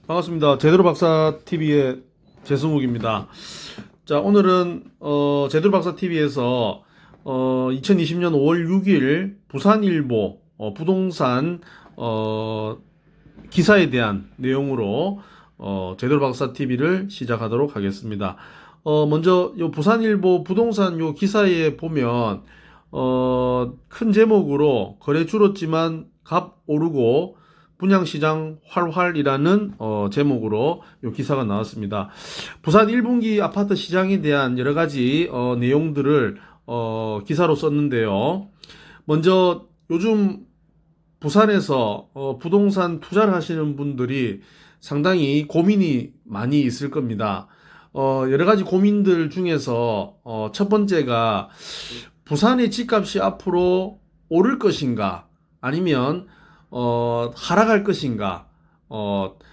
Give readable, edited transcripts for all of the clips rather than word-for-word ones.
반갑습니다. 제대로 박사 TV의 재승욱입니다. 자, 오늘은 제대로 박사 TV에서 2020년 5월 6일 부산일보 부동산 기사에 대한 내용으로 제대로 박사 TV를 시작하도록 하겠습니다. 먼저 요 부산일보 부동산 요 기사에 보면 큰 제목으로 거래 줄었지만 값 오르고 분양시장 활활이라는 제목으로 이 기사가 나왔습니다. 부산 1분기 아파트 시장에 대한 여러 가지 내용들을 기사로 썼는데요. 먼저 요즘 부산에서 부동산 투자를 하시는 분들이 상당히 고민이 많이 있을 겁니다. 여러 가지 고민들 중에서 첫 번째가 부산의 집값이 앞으로 오를 것인가 아니면 하락할 것인가,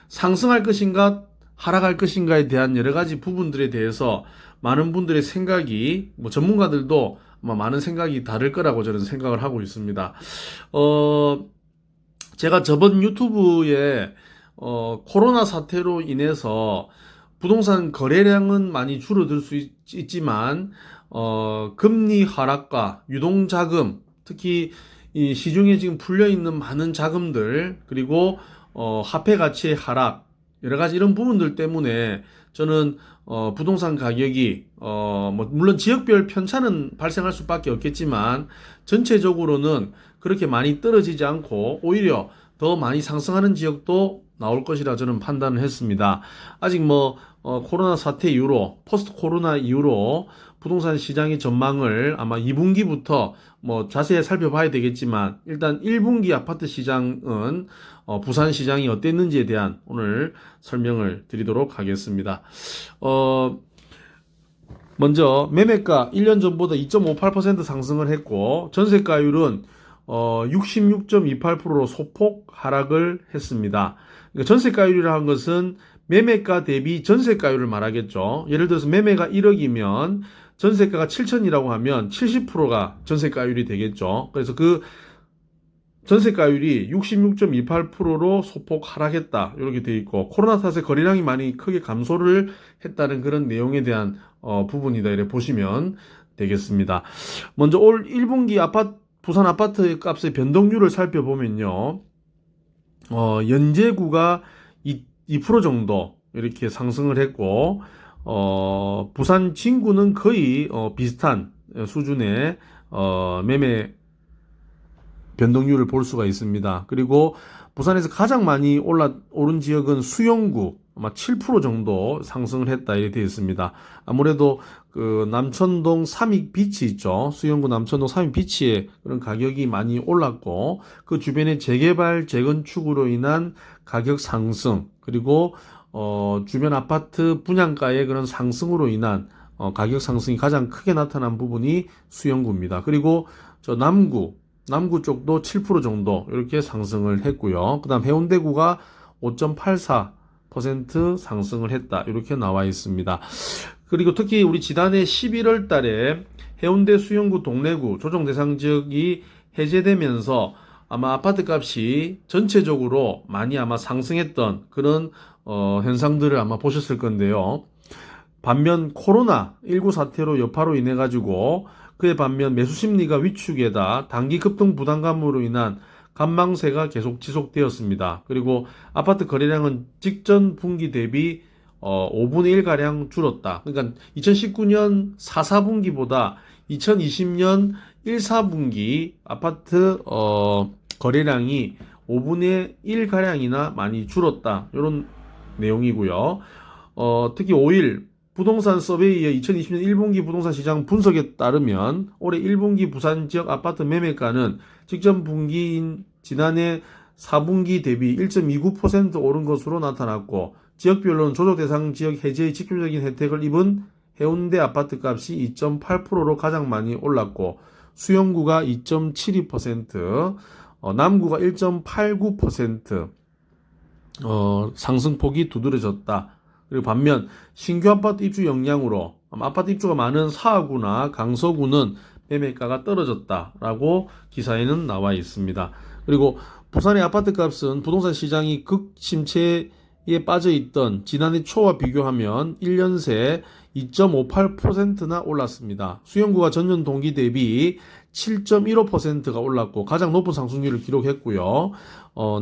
상승할 것인가, 하락할 것인가에 대한 여러 가지 부분들에 대해서 많은 분들의 생각이, 전문가들도 아마 많은 생각이 다를 거라고 저는 생각을 하고 있습니다. 제가 저번 유튜브에, 코로나 사태로 인해서 부동산 거래량은 많이 줄어들 수 있지만, 금리 하락과 유동자금, 특히 이 시중에 지금 풀려있는 많은 자금들, 그리고 화폐 가치의 하락, 여러 가지 이런 부분들 때문에 저는 부동산 가격이 물론 지역별 편차는 발생할 수밖에 없겠지만 전체적으로는 그렇게 많이 떨어지지 않고 오히려 더 많이 상승하는 지역도 나올 것이라 저는 판단을 했습니다. 아직 코로나 사태 이후로, 포스트 코로나 이후로 부동산 시장의 전망을 아마 2분기부터 자세히 살펴봐야 되겠지만, 일단 1분기 아파트 시장은 부산 시장이 어땠는지에 대한 오늘 설명을 드리도록 하겠습니다. 먼저 매매가 1년 전보다 2.58% 상승을 했고, 전세가율은 66.28%로 소폭 하락을 했습니다. 그러니까 전세가율이라는 것은 매매가 대비 전세가율을 말하겠죠. 예를 들어서 매매가 1억이면 전세가가 7천이라고 하면 70%가 전세가율이 되겠죠. 그래서 그 전세가율이 66.28%로 소폭 하락했다, 이렇게 되어 있고, 코로나 탓에 거래량이 많이 크게 감소를 했다는 그런 내용에 대한 부분이다, 이렇게 보시면 되겠습니다. 먼저 올 1분기 부산 아파트 값의 변동률을 살펴보면요, 연제구가 2% 정도 이렇게 상승을 했고, 부산 진구는 거의 비슷한 수준의 매매 변동률을 볼 수가 있습니다. 그리고 부산에서 가장 많이 오른 지역은 수영구, 아마 7% 정도 상승을 했다, 이렇게 되어 있습니다. 아무래도 그 남천동 삼익비치 있죠. 수영구 남천동 삼익비치의 그런 가격이 많이 올랐고, 그 주변의 재개발, 재건축으로 인한 가격 상승, 그리고 주변 아파트 분양가의 그런 상승으로 인한 가격 상승이 가장 크게 나타난 부분이 수영구입니다. 그리고 저 남구 쪽도 7% 정도 이렇게 상승을 했고요. 그 다음 해운대구가 5.84% 상승을 했다, 이렇게 나와 있습니다. 그리고 특히 우리 지난해 11월 달에 해운대 수영구 동래구 조정 대상 지역이 해제되면서 아마 아파트 값이 전체적으로 많이 아마 상승했던 그런 현상들을 아마 보셨을 건데요. 반면 코로나19 사태로 여파로 인해 가지고, 그에 반면 매수 심리가 위축에다 단기 급등 부담감으로 인한 관망세가 계속 지속되었습니다. 그리고 아파트 거래량은 직전 분기 대비 5분의 1 가량 줄었다. 그러니까 2019년 4, 4분기보다 2020년 1, 4분기 아파트 거래량이 5분의 1 가량이나 많이 줄었다, 이런 내용이고요. 특히 5일 부동산 서베이의 2020년 1분기 부동산 시장 분석에 따르면 올해 1분기 부산 지역 아파트 매매가는 직전 분기인 지난해 4분기 대비 1.29% 오른 것으로 나타났고, 지역별로는 조정 대상 지역 해제의 직접적인 혜택을 입은 해운대 아파트 값이 2.8%로 가장 많이 올랐고, 수영구가 2.72%, 남구가 1.89%, 상승폭이 두드러졌다. 그리고 반면 신규 아파트 입주 역량으로 아파트 입주가 많은 사하구나 강서구는 매매가가 떨어졌다라고 기사에는 나와 있습니다. 그리고 부산의 아파트 값은 부동산 시장이 극심체에 빠져있던 지난해 초와 비교하면 1년 새 2.58%나 올랐습니다. 수용구가 전년 동기 대비 7.15%가 올랐고 가장 높은 상승률을 기록했고요.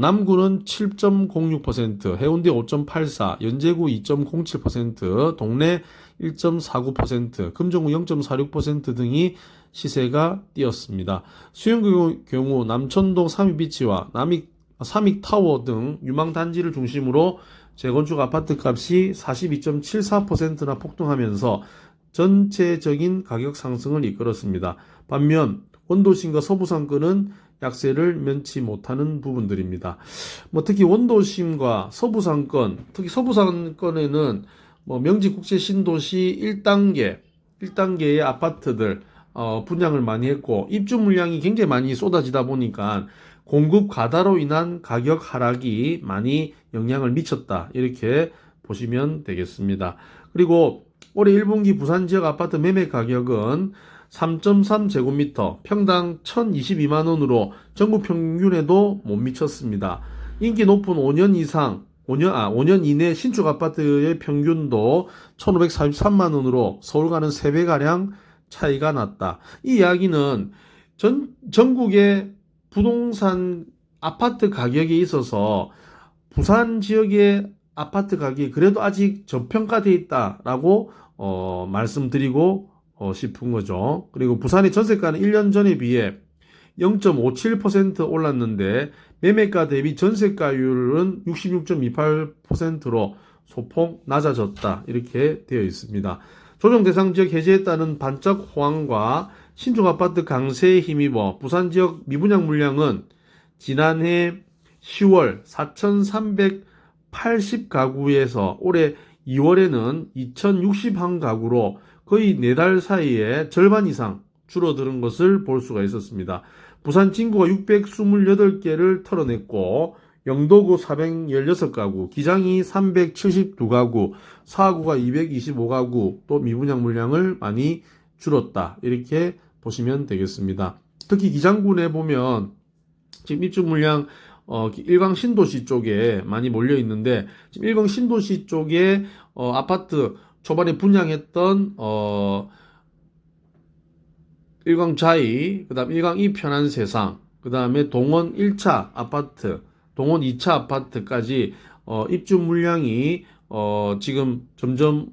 남구는 7.06%, 해운대 5.84, 연제구 2.07%, 동래 1.49%, 금정구 0.46% 등이 시세가 뛰었습니다. 수용구 경우 남천동 삼익비치와 삼익타워 등 유망단지를 중심으로 재건축 아파트 값이 42.74%나 폭등하면서 전체적인 가격 상승을 이끌었습니다. 반면 원도심과 서부상권은 약세를 면치 못하는 부분들입니다. 특히 원도심과 서부상권, 특히 서부상권에는 명지국제 신도시 1단계의 아파트들 분양을 많이 했고 입주 물량이 굉장히 많이 쏟아지다 보니까 공급 과다로 인한 가격 하락이 많이 영향을 미쳤다. 이렇게 보시면 되겠습니다. 그리고 올해 1분기 부산 지역 아파트 매매 가격은 3.3제곱미터 평당 1,022만원으로 전국 평균에도 못 미쳤습니다. 인기 높은 5년 이내 신축 아파트의 평균도 1,543만원으로 서울과는 3배가량 차이가 났다. 이 이야기는 전국의 부동산 아파트 가격에 있어서 부산 지역의 아파트 가격이 그래도 아직 저평가되어 있다라고 말씀드리고 싶은 거죠. 그리고 부산의 전세가는 1년 전에 비해 0.57% 올랐는데 매매가 대비 전세가율은 66.28%로 소폭 낮아졌다. 이렇게 되어 있습니다. 조정 대상 지역 해제에 따른 반짝 호황과 신축 아파트 강세에 힘입어 부산 지역 미분양 물량은 지난해 10월 4,380가구에서 올해 2월에는 2,061가구로 거의 4달 사이에 절반 이상 줄어드는 것을 볼 수가 있었습니다. 부산 진구가 628개를 털어냈고 영도구 416가구, 기장이 372가구, 사구가 225가구 또 미분양 물량을 많이 줄었다. 이렇게 보시면 되겠습니다. 특히 기장군에 보면 지금 입주 물량 일광 신도시 쪽에 많이 몰려 있는데 지금 일광 신도시 쪽에 아파트 초반에 분양했던 일광 자이, 그다음 일광 이 편한 세상, 그다음에 동원 1차 아파트, 동원 2차 아파트까지 입주 물량이 지금 점점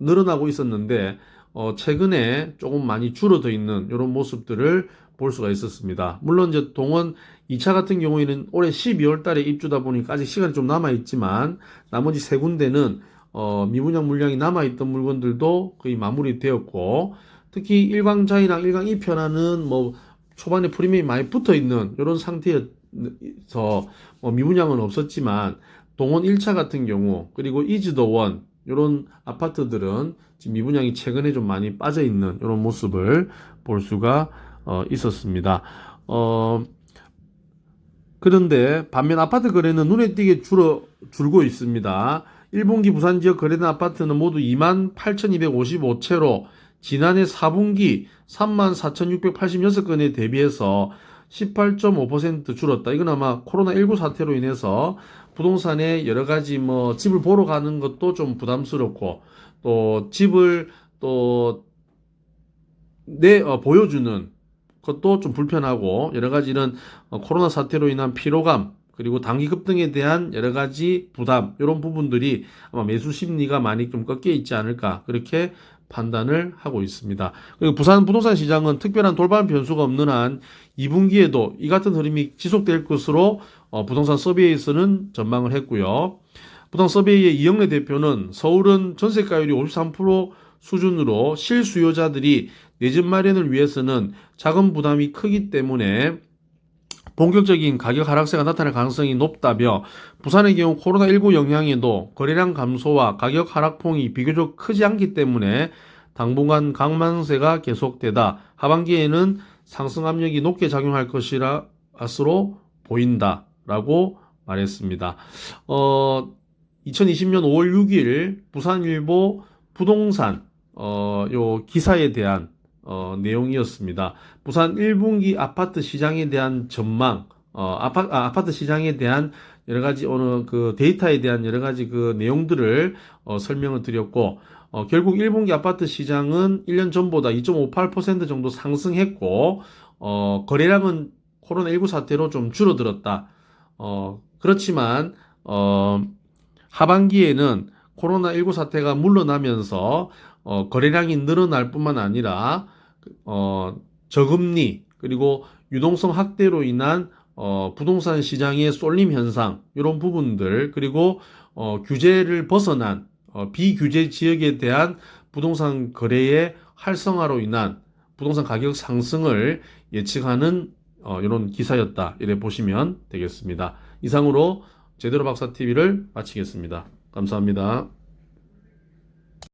늘어나고 있었는데 최근에 조금 많이 줄어져 있는 이런 모습들을 볼 수가 있었습니다. 물론 이제 동원 2차 같은 경우에는 올해 12월 달에 입주다 보니까 아직 시간이 좀 남아 있지만 나머지 세 군데는 미분양 물량이 남아 있던 물건들도 거의 마무리되었고 특히 일광자이랑 일광 2편안은 초반에 프리미엄이 많이 붙어 있는 이런 상태에서 미분양은 없었지만 동원 1차 같은 경우 그리고 이즈더원 이런 아파트들은 지금 미분양이 최근에 좀 많이 빠져 있는 이런 모습을 볼 수가 있었습니다. 그런데 반면 아파트 거래는 눈에 띄게 줄고 있습니다. 1분기 부산 지역 거래된 아파트는 모두 28,255채로 지난해 4분기 34,686건에 대비해서 18.5% 줄었다. 이건 아마 코로나19 사태로 인해서 부동산에 여러 가지 집을 보러 가는 것도 좀 부담스럽고 또 집을 보여주는 것도 좀 불편하고 여러 가지 이런 코로나 사태로 인한 피로감 그리고 단기 급등에 대한 여러 가지 부담 이런 부분들이 아마 매수 심리가 많이 좀 꺾여 있지 않을까 그렇게 판단을 하고 있습니다. 그리고 부산 부동산 시장은 특별한 돌발 변수가 없는 한 2분기에도 이 같은 흐름이 지속될 것으로 부동산 서베이에서는 전망을 했고요. 부동산 서베이의 이영래 대표는 서울은 전세가율이 53% 수준으로 실수요자들이 내 집 마련을 위해서는 자금 부담이 크기 때문에 본격적인 가격 하락세가 나타날 가능성이 높다며 부산의 경우 코로나19 영향에도 거래량 감소와 가격 하락폭이 비교적 크지 않기 때문에 당분간 강만세가 계속되다 하반기에는 상승 압력이 높게 작용할 것으로 보인다라고 말했습니다. 2020년 5월 6일 부산일보 부동산 요 기사에 대한 내용이었습니다. 부산 1분기 아파트 시장에 대한 전망, 아파트 시장에 대한 여러 가지 오늘 그 데이터에 대한 여러 가지 그 내용들을 설명을 드렸고, 결국 1분기 아파트 시장은 1년 전보다 2.58% 정도 상승했고, 거래량은 코로나19 사태로 좀 줄어들었다. 그렇지만, 하반기에는 코로나19 사태가 물러나면서, 거래량이 늘어날 뿐만 아니라, 저금리, 그리고 유동성 확대로 인한 부동산 시장의 쏠림 현상, 이런 부분들, 그리고 규제를 벗어난 비규제 지역에 대한 부동산 거래의 활성화로 인한 부동산 가격 상승을 예측하는 이런 기사였다. 이래 보시면 되겠습니다. 이상으로 제대로 박사 TV를 마치겠습니다. 감사합니다.